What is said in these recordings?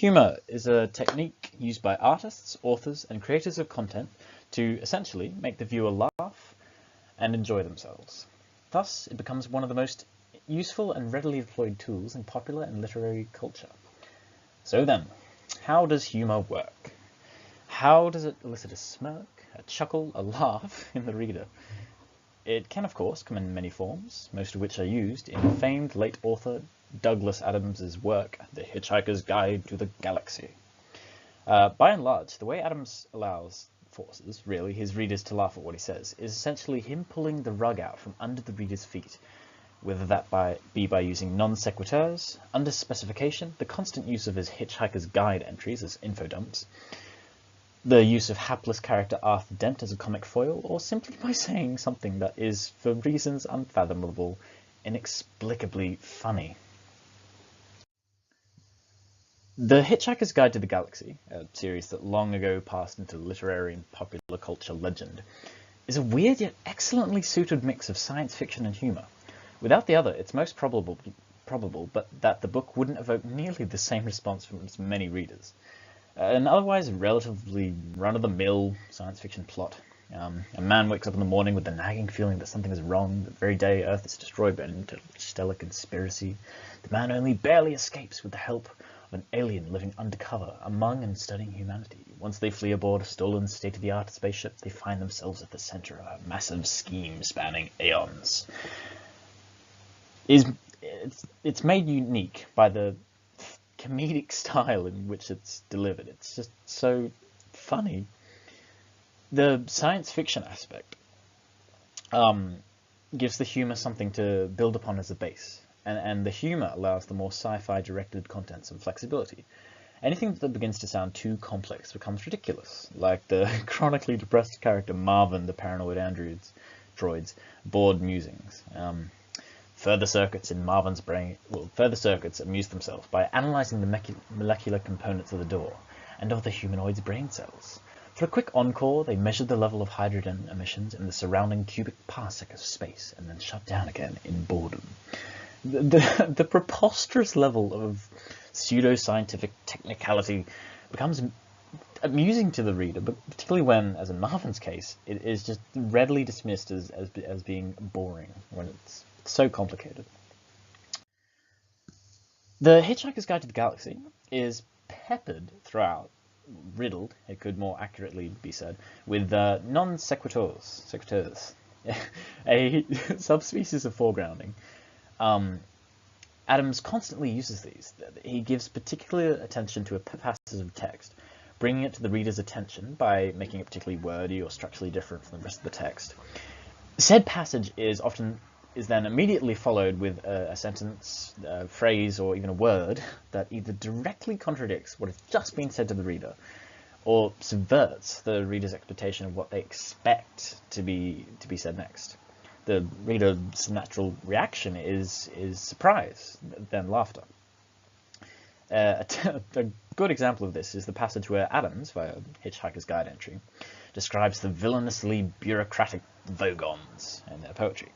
Humour is a technique used by artists, authors, and creators of content to essentially make the viewer laugh and enjoy themselves. Thus, it becomes one of the most useful and readily deployed tools in popular and literary culture. So then, how does humour work? How does it elicit a smirk, a chuckle, a laugh in the reader? It can, of course, come in many forms, most of which are used in famed late author Douglas Adams's work, The Hitchhiker's Guide to the Galaxy. By and large, the way Adams forces his readers to laugh at what he says is essentially him pulling the rug out from under the reader's feet, whether that be by using non sequiturs, under specification, the constant use of his Hitchhiker's Guide entries as infodumps, the use of hapless character Arthur Dent as a comic foil, or simply by saying something that is, for reasons unfathomable, inexplicably funny. The Hitchhiker's Guide to the Galaxy, a series that long ago passed into literary and popular culture legend, is a weird yet excellently suited mix of science fiction and humour. Without the other, it's most probable but that the book wouldn't evoke nearly the same response from its many readers. An otherwise relatively run-of-the-mill science fiction plot. A man wakes up in the morning with the nagging feeling that something is wrong. The very day Earth is destroyed by an interstellar conspiracy, the man only barely escapes with the help of an alien living undercover among and studying humanity. Once they flee aboard a stolen state-of-the-art spaceship, they find themselves at the center of a massive scheme spanning aeons. It's made unique by the comedic style in which it's delivered. It's just so funny. The science fiction aspect gives the humour something to build upon as a base, and the humour allows the more sci-fi directed content some flexibility. Anything that begins to sound too complex becomes ridiculous, like the chronically depressed character Marvin, the paranoid droid's bored musings. Further circuits in Marvin's brain, amuse themselves by analysing the molecular components of the door and of the humanoid's brain cells. For a quick encore, they measured the level of hydrogen emissions in the surrounding cubic parsec of space and then shut down again in boredom. The preposterous level of pseudo-scientific technicality becomes amusing to the reader, but particularly when, as in Marvin's case, it is just readily dismissed as being boring when it's so complicated. The Hitchhiker's Guide to the Galaxy is peppered throughout, riddled, it could more accurately be said, with non sequiturs, a subspecies of foregrounding. Adams constantly uses these. He gives particular attention to a passage of text, bringing it to the reader's attention by making it particularly wordy or structurally different from the rest of the text. Said passage is then immediately followed with a sentence, a phrase, or even a word that either directly contradicts what has just been said to the reader, or subverts the reader's expectation of what they expect to be said next. The reader's natural reaction is surprise, then laughter. A good example of this is the passage where Adams, via Hitchhiker's Guide entry, describes the villainously bureaucratic Vogons and their poetry.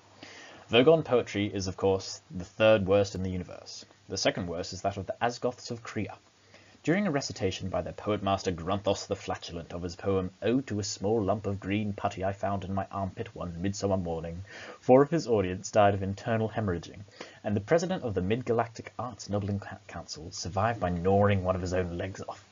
Vogon poetry is, of course, the third worst in the universe. The second worst is that of the Asgoths of Krea. During a recitation by their poet-master Grunthos the Flatulent of his poem Ode to a Small Lump of Green Putty I Found in My Armpit One Midsummer Morning, 4 of his audience died of internal hemorrhaging, and the president of the Mid-Galactic Arts Nobling Council survived by gnawing one of his own legs off.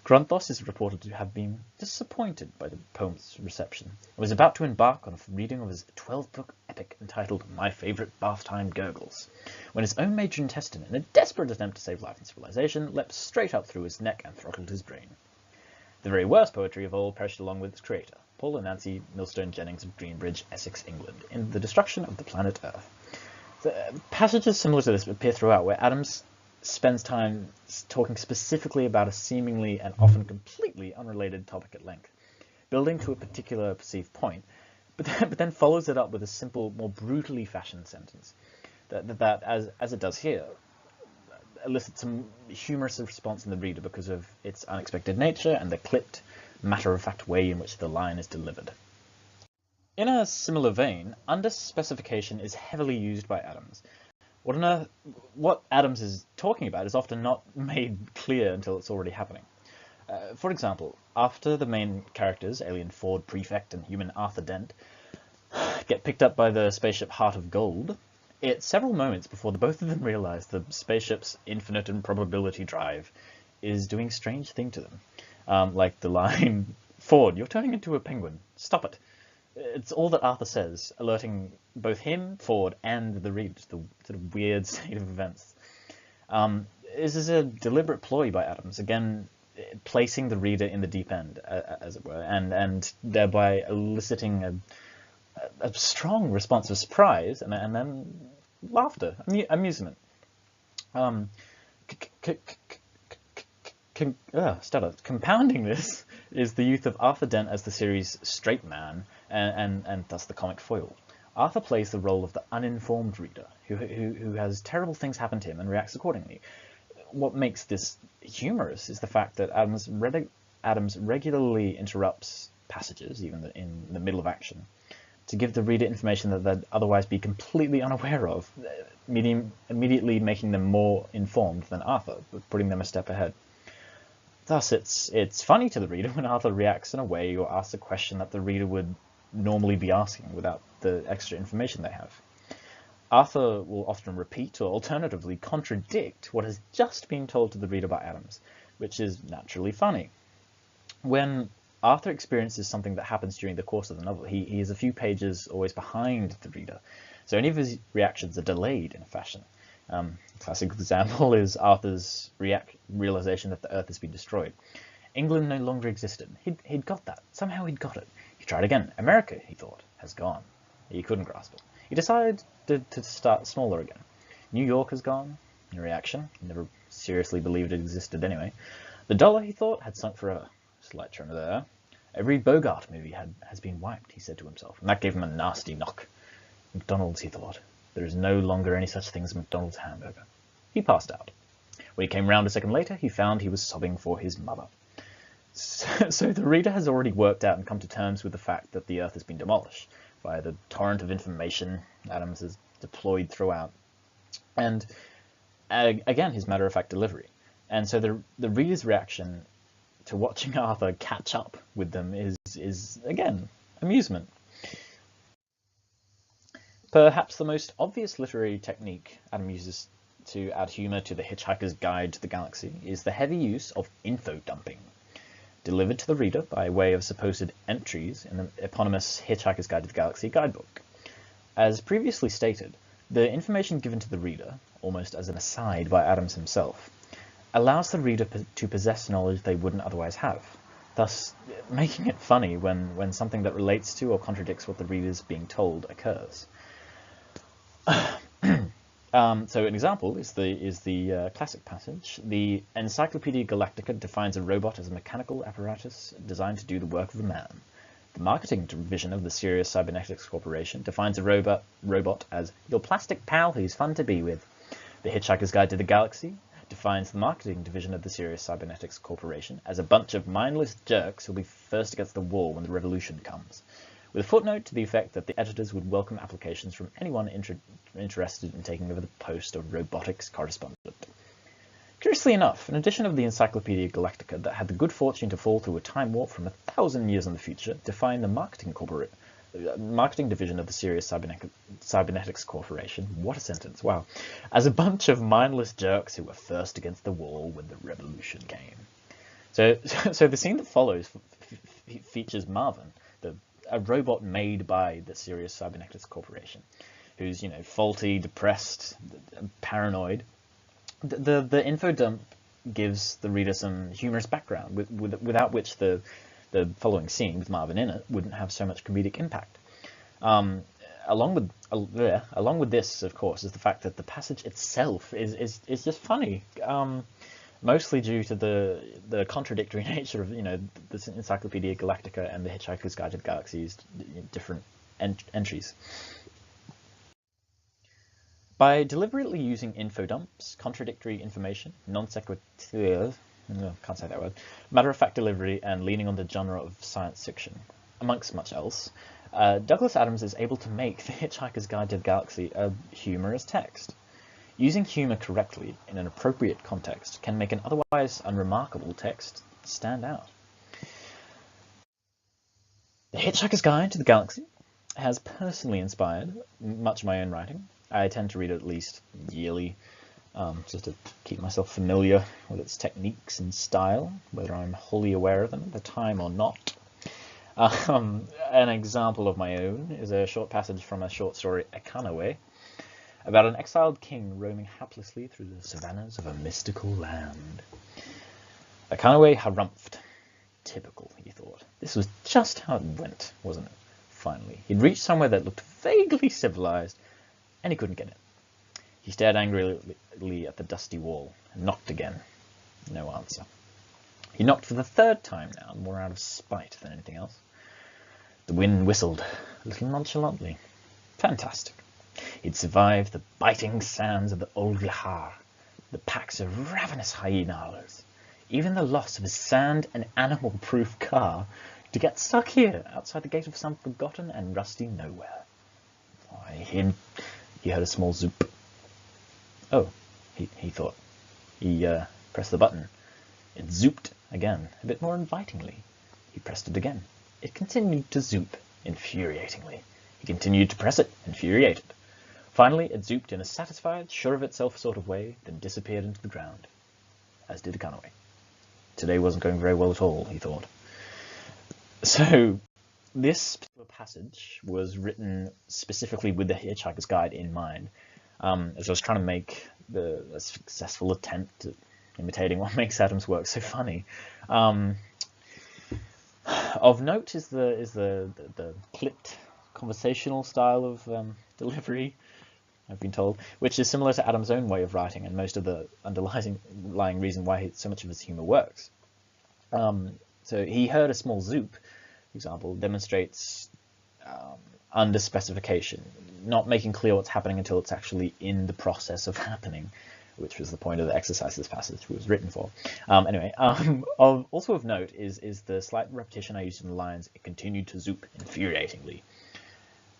Grunthos is reported to have been disappointed by the poem's reception and was about to embark on a reading of his 12-book epic entitled My Favourite Bath Time Gurgles, when his own major intestine, in a desperate attempt to save life and civilization, leapt straight up through his neck and throttled his brain. The very worst poetry of all perished along with its creator, Paul and Nancy Millstone Jennings of Greenbridge, Essex, England, in the destruction of the planet Earth. The passages similar to this appear throughout, where Adams spends time talking specifically about a seemingly and often completely unrelated topic at length, building to a particular perceived point, but then follows it up with a simple, more brutally fashioned sentence that as it does here, elicits some humorous response in the reader because of its unexpected nature and the clipped, matter-of-fact way in which the line is delivered. In a similar vein, under-specification is heavily used by Adams, What Adams is talking about is often not made clear until it's already happening. For example, after the main characters, alien Ford Prefect and human Arthur Dent, get picked up by the spaceship Heart of Gold, it's several moments before the both of them realize the spaceship's infinite improbability drive is doing a strange thing to them. Like the line, "Ford, you're turning into a penguin. Stop it." It's all that Arthur says, alerting both him, Ford, and the reader to the sort of weird state of events. This is a deliberate ploy by Adams, again placing the reader in the deep end, as it were, and thereby eliciting a strong response of surprise and then laughter, amusement. Compounding this is the youth of Arthur Dent as the series' straight man, and thus the comic foil. Arthur plays the role of the uninformed reader, who has terrible things happen to him and reacts accordingly. What makes this humorous is the fact that Adams regularly interrupts passages, even in the middle of action, to give the reader information that they'd otherwise be completely unaware of, immediately making them more informed than Arthur, putting them a step ahead. Thus, it's funny to the reader when Arthur reacts in a way or asks a question that the reader would normally be asking without the extra information they have. Arthur will often repeat or alternatively contradict what has just been told to the reader by Adams, which is naturally funny. When Arthur experiences something that happens during the course of the novel, he is a few pages always behind the reader, so any of his reactions are delayed in a fashion. Classic example is Arthur's realization that the Earth has been destroyed. England no longer existed. He'd got that. Somehow he'd got it. He tried again. America, he thought, has gone. He couldn't grasp it. He decided to start smaller again. New York has gone. No reaction. He never seriously believed it existed anyway. The dollar, he thought, had sunk forever. Slight tremor there. Every Bogart movie has been wiped, he said to himself, and that gave him a nasty knock. McDonald's, he thought. There is no longer any such thing as McDonald's hamburger. He passed out. When he came round a second later, he found he was sobbing for his mother. So the reader has already worked out and come to terms with the fact that the Earth has been demolished via the torrent of information Adams has deployed throughout, and again his matter-of-fact delivery. And so the reader's reaction to watching Arthur catch up with them is again amusement. Perhaps the most obvious literary technique Adam uses to add humour to the Hitchhiker's Guide to the Galaxy is the heavy use of info dumping, delivered to the reader by way of supposed entries in the eponymous Hitchhiker's Guide to the Galaxy guidebook. As previously stated, the information given to the reader, almost as an aside by Adams himself, allows the reader to possess knowledge they wouldn't otherwise have, thus making it funny when something that relates to or contradicts what the reader's being told occurs. So an example is the classic passage. The Encyclopedia Galactica defines a robot as a mechanical apparatus designed to do the work of a man. The marketing division of the Sirius Cybernetics Corporation defines a robot as your plastic pal who's fun to be with. The Hitchhiker's Guide to the Galaxy defines the marketing division of the Sirius Cybernetics Corporation as a bunch of mindless jerks who'll be first against the wall when the revolution comes, with a footnote to the effect that the editors would welcome applications from anyone interested in taking over the post of robotics correspondent. Curiously enough, an edition of the Encyclopedia Galactica that had the good fortune to fall through a time warp from 1,000 years in the future defined the marketing division of the Sirius Cybernetics Corporation, what a sentence, wow, as a bunch of mindless jerks who were first against the wall when the revolution came. So the scene that follows features Marvin, a robot made by the Sirius Cybernetics Corporation, who's faulty, depressed, paranoid. The info dump gives the reader some humorous background, without which the following scene with Marvin in it wouldn't have so much comedic impact. Along with this, of course, is the fact that the passage itself is just funny. Mostly due to the contradictory nature of the Encyclopedia Galactica and the Hitchhiker's Guide to the Galaxy's different entries. By deliberately using info dumps, contradictory information, non sequitur, can't say that word, matter-of-fact delivery, and leaning on the genre of science fiction, amongst much else, Douglas Adams is able to make the Hitchhiker's Guide to the Galaxy a humorous text. Using humour correctly in an appropriate context can make an otherwise unremarkable text stand out. The Hitchhiker's Guide to the Galaxy has personally inspired much of my own writing. I tend to read it at least yearly, just to keep myself familiar with its techniques and style, whether I'm wholly aware of them at the time or not. An example of my own is a short passage from a short story, Ekanaway, about an exiled king roaming haplessly through the savannas of a mystical land. Ekanaway harumphed. Typical, he thought. This was just how it went, wasn't it? Finally, he'd reached somewhere that looked vaguely civilized, and he couldn't get in. He stared angrily at the dusty wall, and knocked again. No answer. He knocked for the third time now, more out of spite than anything else. The wind whistled, a little nonchalantly. Fantastic. He'd survived the biting sands of the Old Lahar, the packs of ravenous hyenas, even the loss of his sand and animal-proof car, to get stuck here, outside the gate of some forgotten and rusty nowhere. He heard a small zoop. Oh, he thought. He pressed the button. It zooped again, a bit more invitingly. He pressed it again. It continued to zoop, infuriatingly. He continued to press it, infuriated. Finally, it zooped in a satisfied, sure of itself sort of way, then disappeared into the ground, as did Ekanaway. Today wasn't going very well at all, he thought. So, this particular passage was written specifically with the Hitchhiker's Guide in mind, as I was trying to make a successful attempt at imitating what makes Adam's work so funny. Of note is the clipped conversational style of delivery, I've been told, which is similar to Adam's own way of writing and most of the underlying reason why so much of his humour works. So he heard a small zoop, for example, demonstrates under specification, not making clear what's happening until it's actually in the process of happening, which was the point of the exercise this passage was written for. Also of note is the slight repetition I used in the lines, it continued to zoop infuriatingly.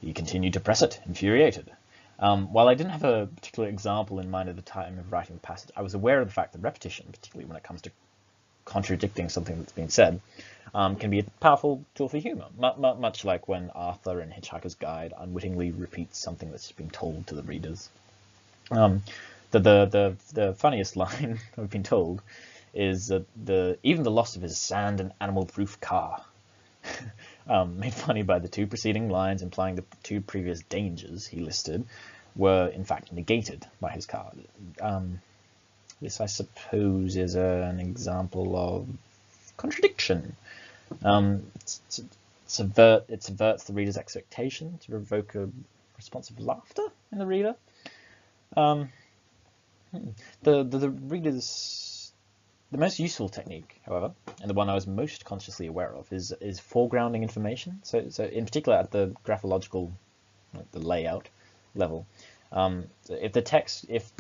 He continued to press it, infuriated. While I didn't have a particular example in mind at the time of writing the passage, I was aware of the fact that repetition, particularly when it comes to contradicting something that's been said, can be a powerful tool for humour, much like when Arthur in Hitchhiker's Guide unwittingly repeats something that's been told to the readers. The funniest line I've been told is that even the loss of his sand and animal-proof car, made funny by the two preceding lines implying the two previous dangers he listed, were in fact negated by his car. This, I suppose, is an example of contradiction. It subverts the reader's expectation to provoke a response of laughter in the reader. The most useful technique, however, and the one I was most consciously aware of, is foregrounding information. So in particular at the graphological, the layout level. If the text, if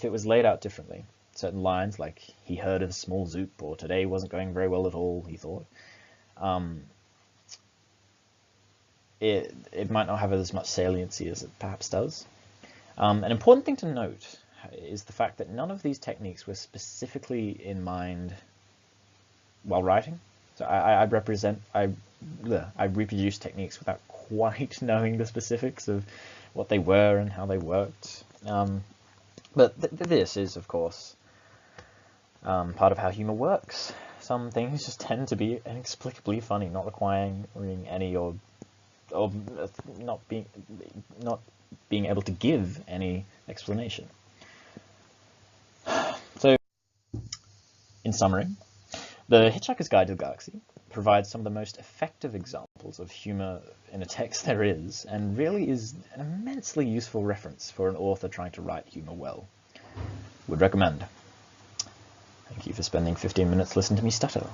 it was laid out differently, certain lines like "he heard of a small zoop" or "today wasn't going very well at all," he thought, it might not have as much saliency as it perhaps does. An important thing to note is the fact that none of these techniques were specifically in mind while writing. So I reproduced techniques without quite knowing the specifics of what they were and how they worked. But this is, of course, part of how humour works. Some things just tend to be inexplicably funny, not requiring any or not being able to give any explanation. So, in summary, The Hitchhiker's Guide to the Galaxy provides some of the most effective examples of humour in a text there is, and really is an immensely useful reference for an author trying to write humour well. Would recommend. Thank you for spending 15 minutes listening to me stutter.